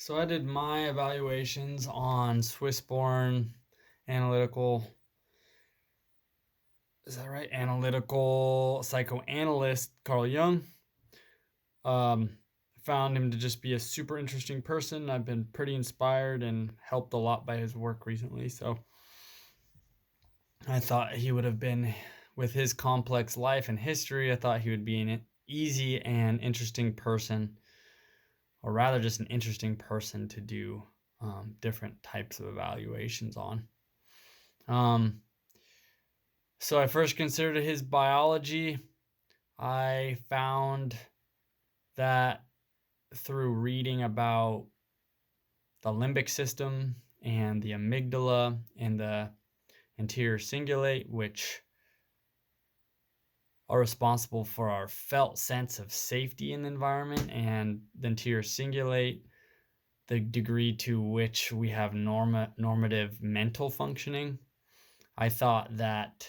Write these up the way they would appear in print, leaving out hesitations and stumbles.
So I did my evaluations on Swiss-born analytical, is that right? Analytical psychoanalyst Carl Jung. Um, Found him to just be a super interesting person. I've been pretty inspired and helped a lot by his work recently. So I thought he would have been, with his complex life and history, I thought he would be an easy and interesting person, or rather just an interesting person to do different types of evaluations on. Um, so I first considered his biology. I found that through reading about the limbic system and the amygdala and the anterior cingulate, which are responsible for our felt sense of safety in the environment, and the anterior cingulate, the degree to which we have normative mental functioning. I thought that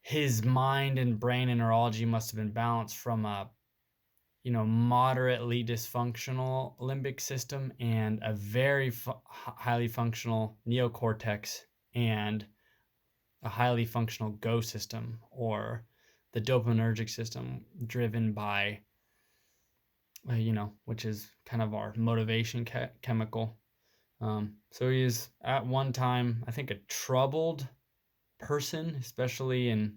his mind and brain and neurology must have been balanced from a moderately dysfunctional limbic system and a very highly functional neocortex and a highly functional go system, or the dopaminergic system, driven by which is kind of our motivation chemical. So he is at one time, I think, a troubled person, especially in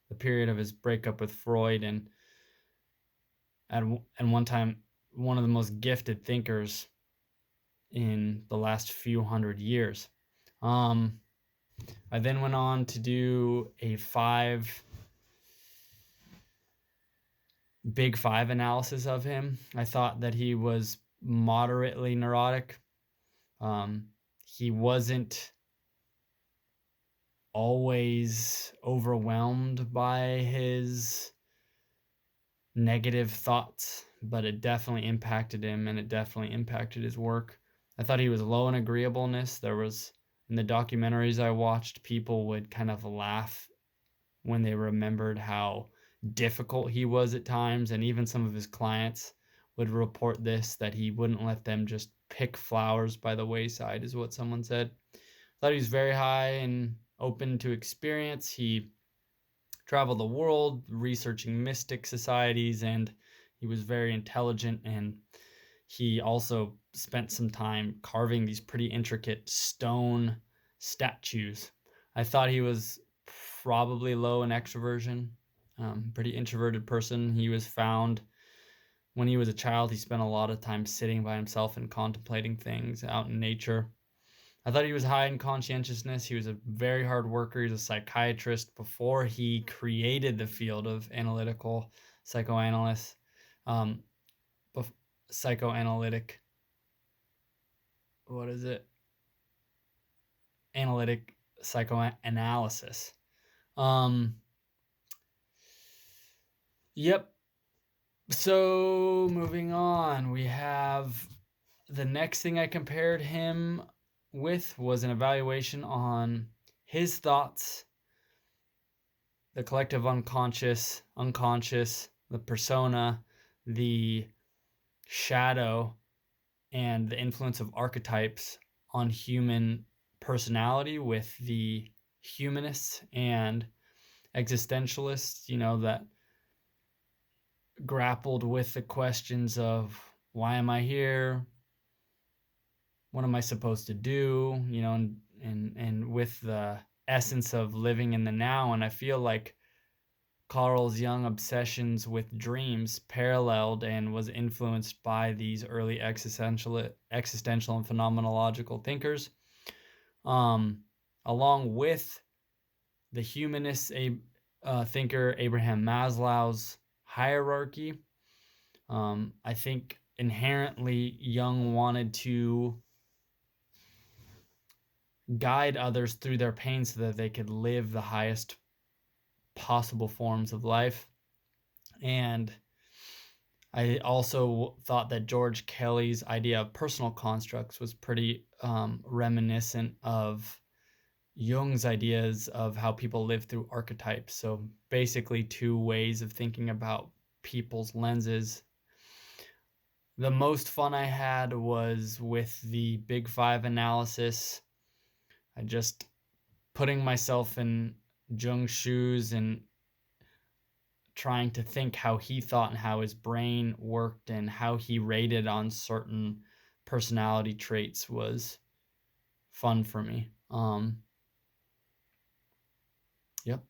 the period of his breakup with Freud, and at one time one of the most gifted thinkers in the last few hundred years. Um, I then went on to do a big five analysis of him. I thought that he was moderately neurotic. He wasn't always overwhelmed by his negative thoughts, but it definitely impacted him and it definitely impacted his work. I thought he was low in agreeableness. There was, in the documentaries I watched, people would kind of laugh when they remembered how difficult he was at times, and even some of his clients would report this, that he wouldn't let them just pick flowers by the wayside, is what someone said. I thought he was very high and open to experience. He traveled the world researching mystic societies, and he was very intelligent, and he also spent some time carving these pretty intricate stone statues. I thought he was probably low in extroversion, pretty introverted person. He was found when he was a child. He spent a lot of time sitting by himself and contemplating things out in nature. I thought he was high in conscientiousness. He was a very hard worker. He was a psychiatrist before he created the field of analytical psychoanalyst, um, psychoanalytic. What is it? Analytic psychoanalysis. Um, yep. So moving on, we have the next thing I compared him with was an evaluation on his thoughts, the collective unconscious, the persona, the shadow, and the influence of archetypes on human personality, with the humanists and existentialists, that grappled with the questions of, why am I here? What am I supposed to do? And with the essence of living in the now. And I feel like Carl Jung's obsessions with dreams paralleled and was influenced by these early existential and phenomenological thinkers, um, along with the humanist thinker Abraham Maslow's hierarchy. I think inherently Jung wanted to guide others through their pain so that they could live the highest possible forms of life. And I also thought that George Kelly's idea of personal constructs was pretty reminiscent of Jung's ideas of how people live through archetypes. So basically, two ways of thinking about people's lenses. The most fun I had was with the Big Five analysis. I just putting myself in Jung's shoes and trying to think how he thought and how his brain worked and how he rated on certain personality traits was fun for me. Yep.